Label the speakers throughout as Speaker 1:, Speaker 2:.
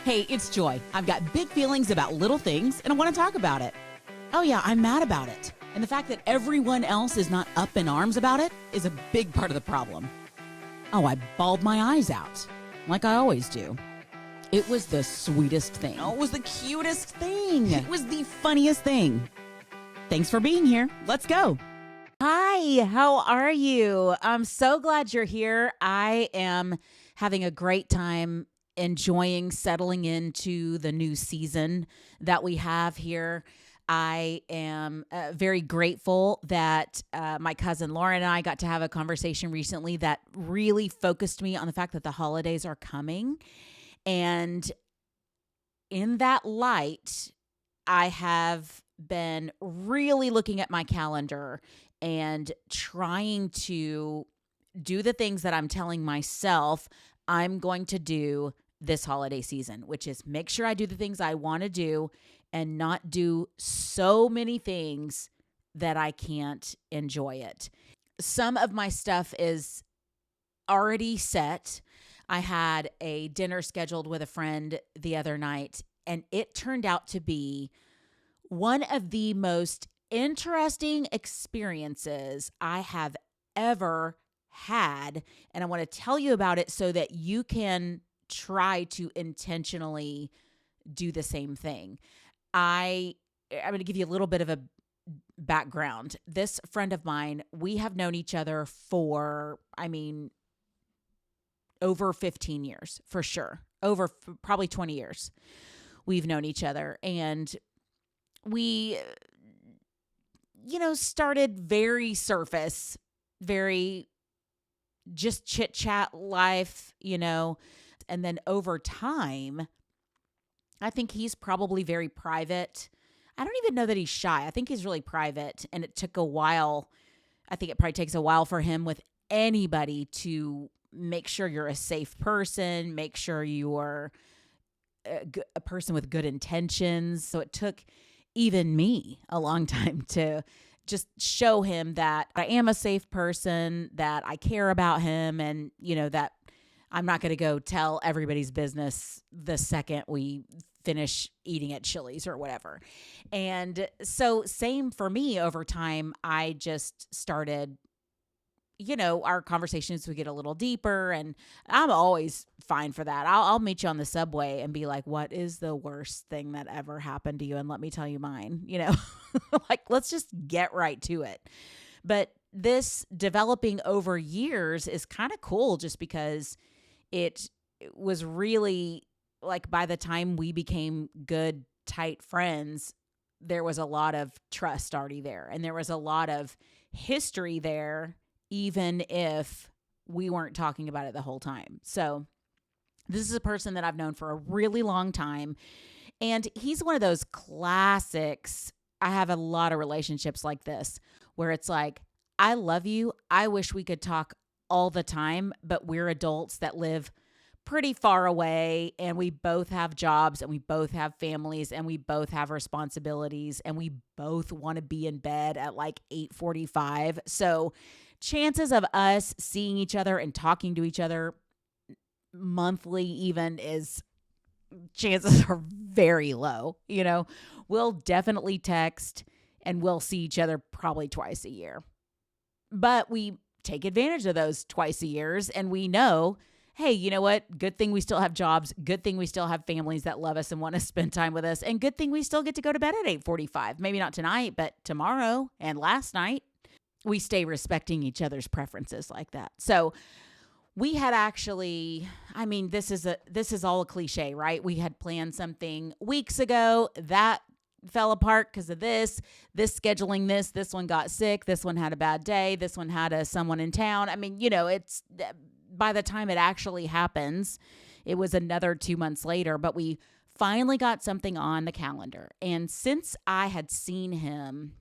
Speaker 1: Hey, it's Joy. I've got big feelings about little things, and I want to talk about it. Oh yeah, I'm mad about it. And the fact that everyone else is not up in arms about it is a big part of the problem. Oh, I bawled my eyes out, like I always do. It was the sweetest thing. Oh, it was the cutest thing. It was the funniest thing. Thanks for being here. Let's go. Hi, how are you? I'm so glad you're here. I am having a great time enjoying settling into the new season that we have here. I am very grateful that my cousin Lauren and I got to have a conversation recently that really focused me on the fact that the holidays are coming. And in that light, I have been really looking at my calendar and trying to do the things that I'm telling myself I'm going to do this holiday season, which is make sure I do the things I want to do and not do so many things that I can't enjoy it. Some of my stuff is already set. I had a dinner scheduled with a friend the other night, and it turned out to be one of the most interesting experiences I have ever had. And I want to tell you about it so that you can try to intentionally do the same thing. I'm going to give you a little bit of a background. This friend of mine, we have known each other for, over 15 years for sure. Over probably 20 years we've known each other. And we, started very surface, very just chit chat life, and then over time, I think he's probably very private. I don't even know that he's shy. I think he's really private. And it took a while. I think it probably takes a while for him with anybody to make sure you're a safe person, make sure you're a person with good intentions. So it took even me a long time to just show him that I am a safe person, that I care about him, and, that I'm not going to go tell everybody's business the second we finish eating at Chili's or whatever. And so same for me over time, I just started, our conversations would get a little deeper, and I'm always fine for that. I'll meet you on the subway and be like, what is the worst thing that ever happened to you? And let me tell you mine, like, let's just get right to it. But this developing over years is kind of cool just because it was really like by the time we became good, tight friends, there was a lot of trust already there. And there was a lot of history there, even if we weren't talking about it the whole time. So this is a person that I've known for a really long time. And he's one of those classics. I have a lot of relationships like this where it's like, I love you. I wish we could talk all the time, but we're adults that live pretty far away, and we both have jobs, and we both have families, and we both have responsibilities, and we both want to be in bed at like 8:45. So chances of us seeing each other and talking to each other monthly even chances are very low. We'll definitely text and we'll see each other probably twice a year. But we take advantage of those twice a years, and we know, hey, you know what? Good thing we still have jobs. Good thing we still have families that love us and want to spend time with us. And good thing we still get to go to bed at 8:45. Maybe not tonight, but tomorrow and last night. We stay respecting each other's preferences like that. So we had actually, this is all a cliche, right? We had planned something weeks ago that fell apart because of this scheduling, this one got sick, this one had a bad day, this one had someone in town. It's by the time it actually happens, it was another 2 months later, but we finally got something on the calendar. And since I had seen him,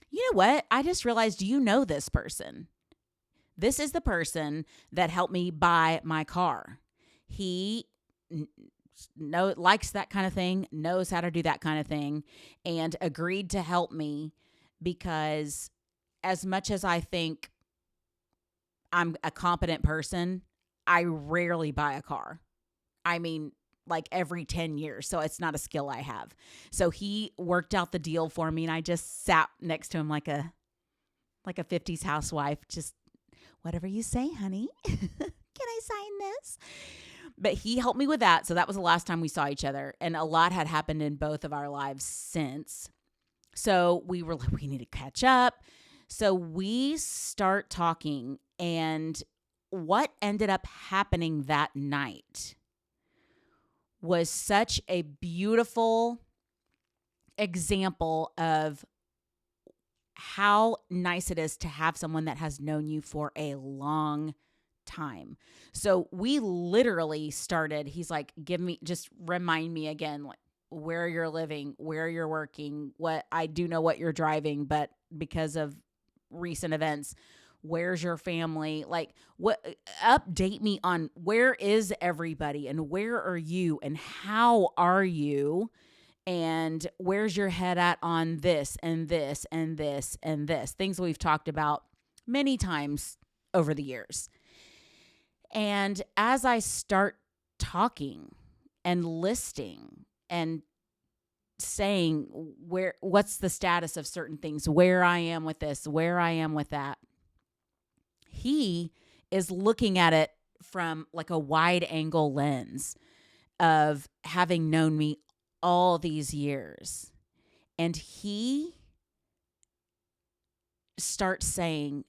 Speaker 1: you know what? I just realized this person. This is the person that helped me buy my car. He likes that kind of thing, knows how to do that kind of thing, and agreed to help me because as much as I think I'm a competent person, I rarely buy a car. I mean, like every 10 years. So it's not a skill I have. So he worked out the deal for me, and I just sat next to him like a 50s housewife, just whatever you say, honey. Can I sign this? But he helped me with that. So that was the last time we saw each other. And a lot had happened in both of our lives since. So we were like, we need to catch up. So we start talking, and what ended up happening that night was such a beautiful example of how nice it is to have someone that has known you for a long time. So we literally started, he's like, just remind me again, like, where you're living, where you're working, I do know what you're driving, but because of recent events, where's your family? Like, update me on where is everybody and where are you and how are you? And where's your head at on this and this and this and this? Things we've talked about many times over the years. And as I start talking and listing and saying what's the status of certain things, where I am with this, where I am with that, he is looking at it from like a wide angle lens of having known me all these years. And he starts saying,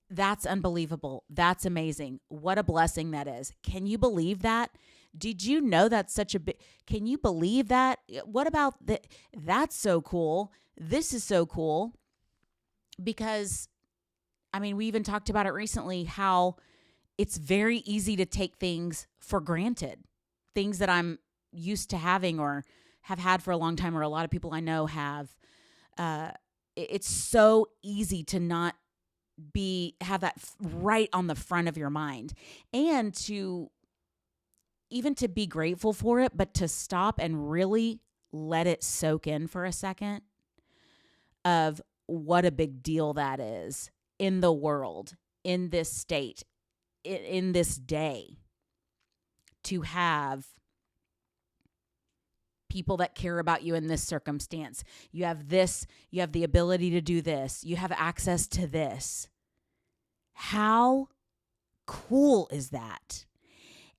Speaker 1: that's unbelievable. That's amazing. What a blessing that is. Can you believe that? Did you know that's such a big, can you believe that? What about that? That's so cool. This is so cool. Because, I mean, we even talked about it recently, how it's very easy to take things for granted. Things that I'm used to having or have had for a long time, or a lot of people I know have. It's so easy to not have that right on the front of your mind, and to be grateful for it, but to stop and really let it soak in for a second of what a big deal that is in the world, in this state, in this day, to have people that care about you in this circumstance. You have the ability to do this. You have access to this. How cool is that?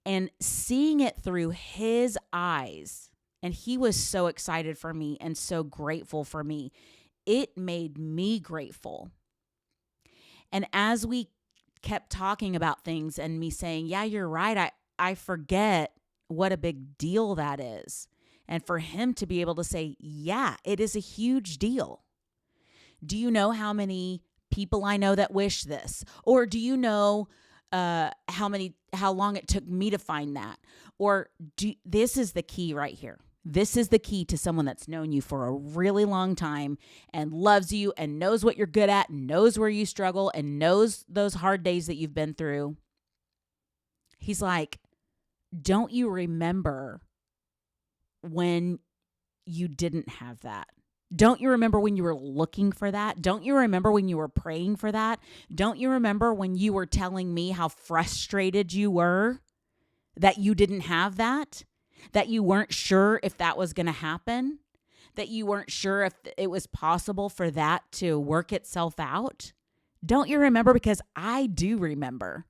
Speaker 1: And seeing it through his eyes, and he was so excited for me and so grateful for me, it made me grateful. And as we kept talking about things and me saying, yeah, you're right, I forget what a big deal that is. And for him to be able to say, yeah, it is a huge deal. Do you know how many people I know that wish this? Or do you know how long it took me to find that? Or this is the key right here. This is the key to someone that's known you for a really long time and loves you and knows what you're good at, and knows where you struggle, and knows those hard days that you've been through. He's like, don't you remember when you didn't have that? Don't you remember when you were looking for that? Don't you remember when you were praying for that? Don't you remember when you were telling me how frustrated you were that you didn't have that? That you weren't sure if that was going to happen? That you weren't sure if it was possible for that to work itself out? Don't you remember? Because I do remember.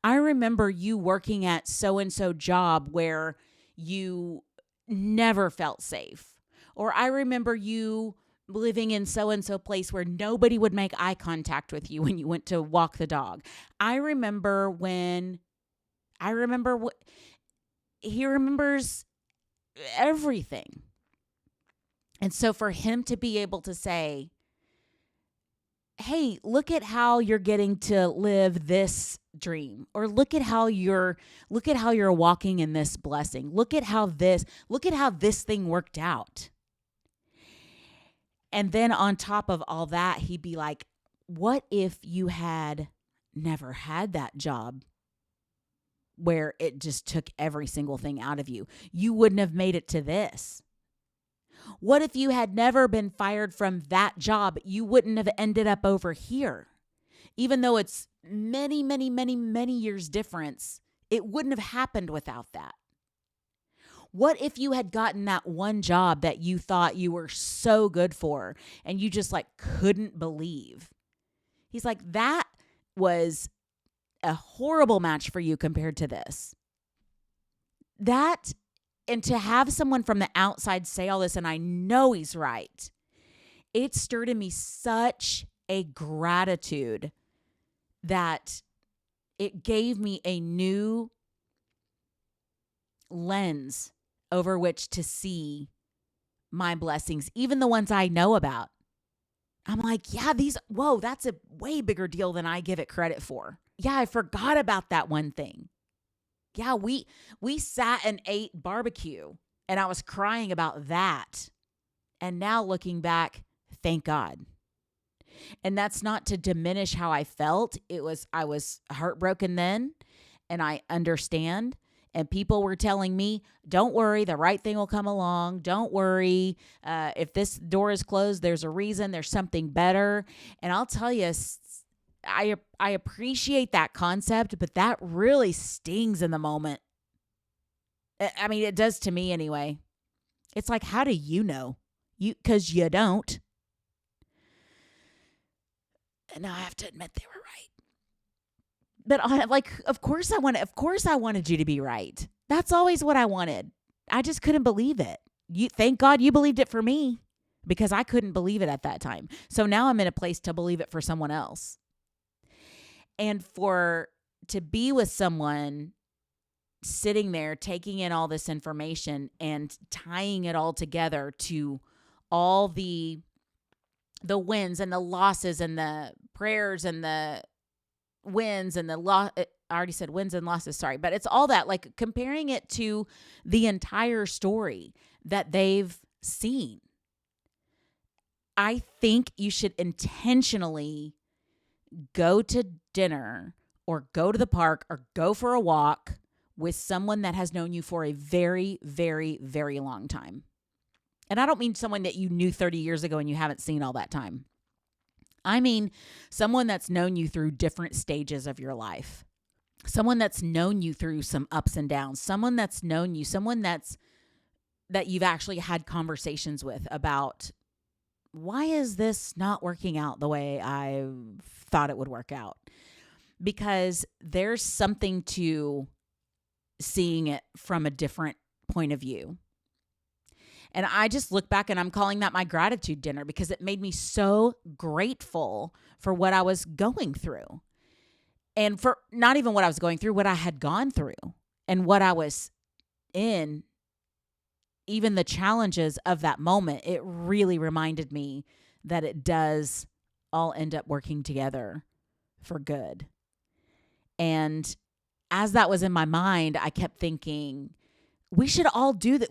Speaker 1: I remember you working at so-and-so job where you never felt safe. Or I remember you living in so-and-so place where nobody would make eye contact with you when you went to walk the dog. He remembers everything. And so for him to be able to say, hey, look at how you're getting to live this dream, or look at how you're walking in this blessing. Look at how this thing worked out. And then on top of all that, he'd be like, what if you had never had that job where it just took every single thing out of you? You wouldn't have made it to this. What if you had never been fired from that job? You wouldn't have ended up over here. Even though it's many, many, many, many years difference, It wouldn't have happened without that. What if you had gotten that one job that you thought you were so good for and you just like couldn't believe? He's like, that was a horrible match for you compared to this. That, and to have someone from the outside say all this, and I know he's right, it stirred in me such a gratitude that it gave me a new lens over which to see my blessings, even the ones I know about. I'm like, yeah, that's a way bigger deal than I give it credit for. Yeah, I forgot about that one thing. Yeah, we sat and ate barbecue and I was crying about that. And now looking back, thank God. And that's not to diminish how I felt. I was heartbroken then, and I understand. And people were telling me, don't worry, the right thing will come along. Don't worry. If this door is closed, there's a reason. There's something better. And I'll tell you, I appreciate that concept, but that really stings in the moment. I mean, it does to me anyway. It's like, how do you know? Because you don't. And now I have to admit they were right. But of course I wanted you to be right. That's always what I wanted. I just couldn't believe it. Thank God you believed it for me, because I couldn't believe it at that time. So now I'm in a place to believe it for someone else. And to be with someone sitting there, taking in all this information and tying it all together to all the wins and the losses and the prayers and the wins and I already said wins and losses, sorry, but it's all that, like comparing it to the entire story that they've seen. I think you should intentionally go to dinner or go to the park or go for a walk with someone that has known you for a very, very, very long time. And I don't mean someone that you knew 30 years ago and you haven't seen all that time. I mean someone that's known you through different stages of your life. Someone that's known you through some ups and downs. Someone that's known you. Someone that you've actually had conversations with about, why is this not working out the way I thought it would work out? Because there's something to seeing it from a different point of view. And I just look back and I'm calling that my gratitude dinner, because it made me so grateful for what I was going through. And for not even what I was going through, what I had gone through and what I was in, even the challenges of that moment. It really reminded me that it does all end up working together for good. And as that was in my mind, I kept thinking, we should all do that.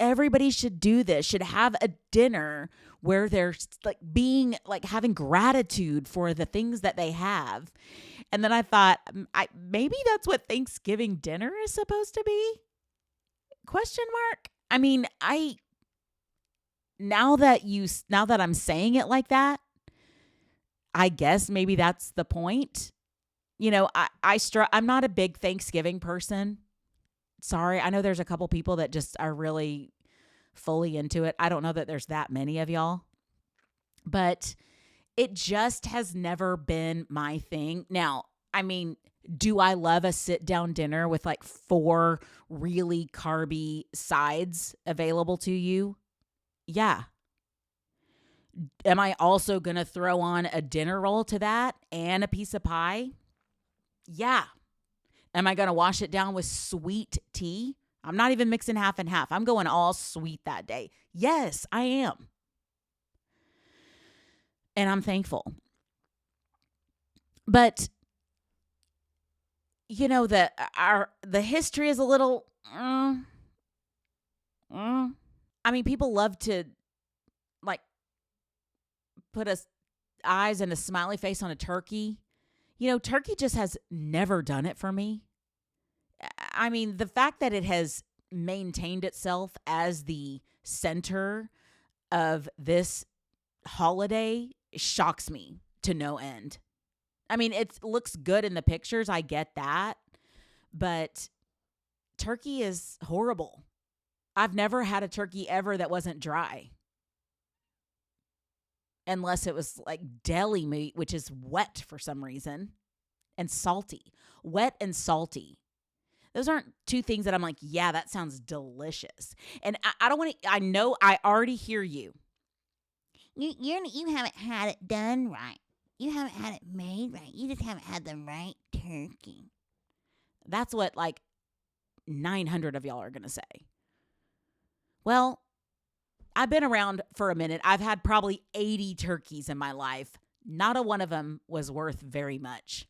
Speaker 1: Everybody should do this, should have a dinner where they're like having gratitude for the things that they have. And then I thought, maybe that's what Thanksgiving dinner is supposed to be? ? I mean, now that I'm saying it like that, I guess maybe that's the point. You know, I'm not a big Thanksgiving person. Sorry, I know there's a couple people that just are really fully into it. I don't know that there's that many of y'all, but it just has never been my thing. Now, I mean, do I love a sit-down dinner with like 4 really carby sides available to you? Yeah. Am I also going to throw on a dinner roll to that and a piece of pie? Yeah. Am I going to wash it down with sweet tea? I'm not even mixing half and half. I'm going all sweet that day. Yes, I am. And I'm thankful. But, you know, the history is a little, I mean, people love to like put eyes and a smiley face on a turkey. You know, turkey just has never done it for me. I mean, the fact that it has maintained itself as the center of this holiday shocks me to no end. I mean, it looks good in the pictures. I get that. But turkey is horrible. I've never had a turkey ever that wasn't dry. Unless it was like deli meat, which is wet for some reason, and salty. Wet and salty. Those aren't two things that I'm like, yeah, that sounds delicious. And I don't want to, I know I already hear you. You haven't had it done right. You haven't had it made right. You just haven't had the right turkey. That's what like 900 of y'all are going to say. Well, I've been around for a minute. I've had probably 80 turkeys in my life. Not a one of them was worth very much.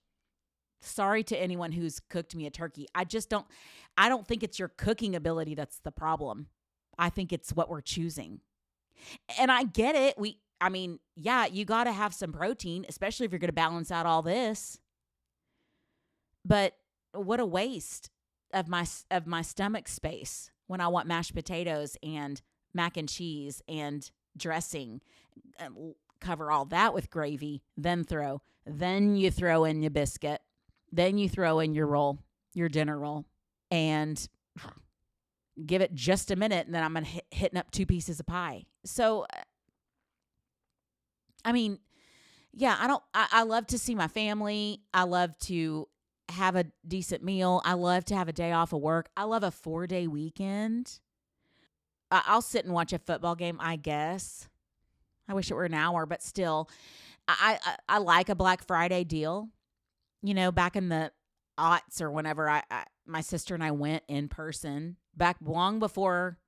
Speaker 1: Sorry to anyone who's cooked me a turkey. I don't think it's your cooking ability that's the problem. I think it's what we're choosing. And I get it. You got to have some protein, especially if you're going to balance out all this. But what a waste of my stomach space when I want mashed potatoes and mac and cheese and dressing. Cover all that with gravy, then you throw in your biscuit. Then you throw in your roll, your dinner roll, and give it just a minute, and then I'm hitting up 2 pieces of pie. So, I love to see my family. I love to have a decent meal. I love to have a day off of work. I love a 4-day weekend. I'll sit and watch a football game, I guess. I wish it were an hour, but still, I like a Black Friday deal. You know, back in the aughts or whenever my sister and I went in person, back long before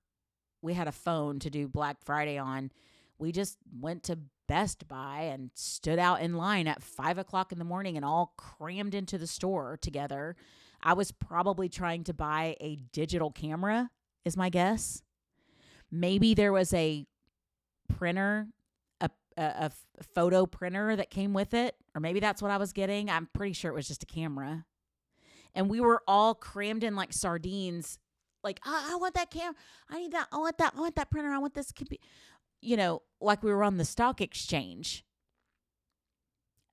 Speaker 1: we had a phone to do Black Friday on, we just went to Best Buy and stood out in line at 5:00 in the morning and all crammed into the store together. I was probably trying to buy a digital camera, is my guess. Maybe there was a printer, a photo printer that came with it, or maybe that's what I was getting. I'm pretty sure it was just a camera. And we were all crammed in like sardines. Like, I want that camera. I need that. I want that printer. I want this. Like we were on the stock exchange.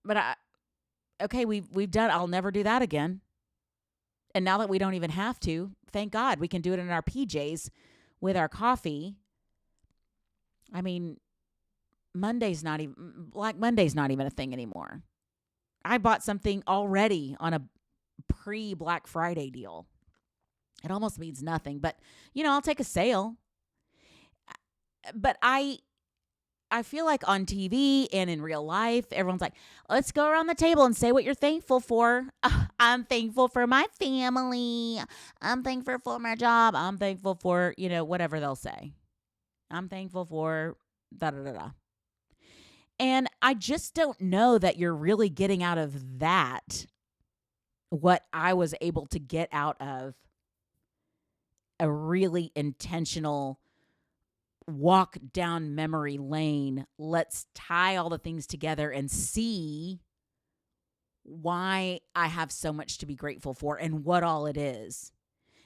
Speaker 1: But we've done. I'll never do that again. And now that we don't even have to, thank God, we can do it in our PJs with our coffee. I mean, Monday's not even a thing anymore. I bought something already on a pre-Black Friday deal. It almost means nothing, but I'll take a sale. But I feel like on TV and in real life, everyone's like, let's go around the table and say what you're thankful for. I'm thankful for my family. I'm thankful for my job. I'm thankful for, whatever they'll say. I'm thankful for da-da-da-da. And I just don't know that you're really getting out of that what I was able to get out of a really intentional walk down memory lane. Let's tie all the things together and see why I have so much to be grateful for and what all it is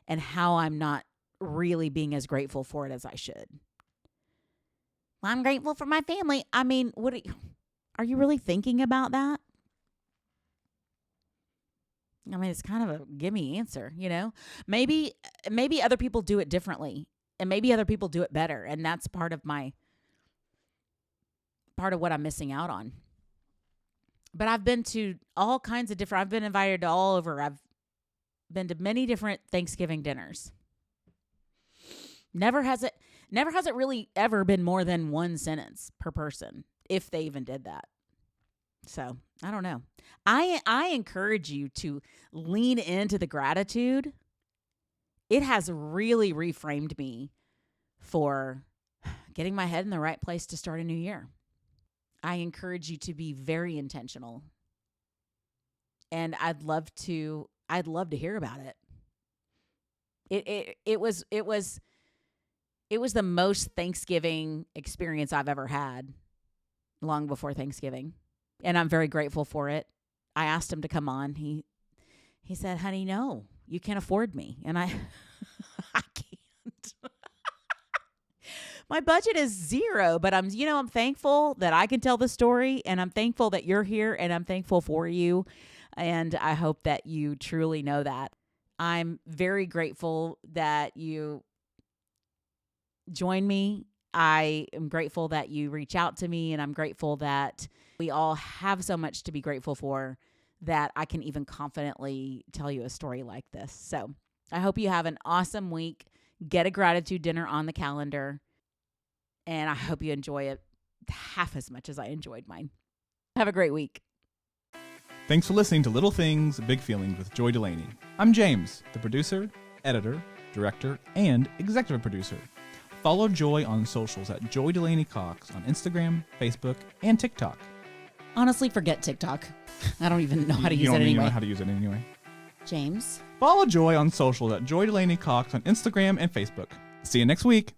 Speaker 1: and how I'm not really being as grateful for it as I should. Well, I'm grateful for my family. I mean, are you really thinking about that? I mean, it's kind of a gimme answer, Maybe other people do it differently, and maybe other people do it better, and that's part of what I'm missing out on. But I've been to all kinds of different. I've been invited to all over. I've been to many different Thanksgiving dinners. Never has it really ever been more than one sentence per person, if they even did that. So, I don't know. I encourage you to lean into the gratitude. It has really reframed me for getting my head in the right place to start a new year. I encourage you to be very intentional. And I'd love to hear about it. It was the most Thanksgiving experience I've ever had long before Thanksgiving. And I'm very grateful for it. I asked him to come on. He said, honey, no, you can't afford me. And I can't. My budget is zero, but I'm thankful that I can tell the story, and I'm thankful that you're here, and I'm thankful for you. And I hope that you truly know that. I'm very grateful that you join me. I am grateful that you reach out to me, and I'm grateful that we all have so much to be grateful for that I can even confidently tell you a story like this. So I hope you have an awesome week. Get a gratitude dinner on the calendar, and I hope you enjoy it half as much as I enjoyed mine. Have a great week.
Speaker 2: Thanks for listening to Little Things, Big Feelings with Joy Delaney. I'm James, the producer, editor, director, and executive producer. Follow Joy on socials at Joy Delaney Cox on Instagram, Facebook, and TikTok.
Speaker 1: Honestly, forget TikTok. I don't even know how to use it
Speaker 2: You
Speaker 1: anyway.
Speaker 2: don't know how to use it anyway.
Speaker 1: James?
Speaker 2: Follow Joy on socials at Joy Delaney Cox on Instagram and Facebook. See you next week.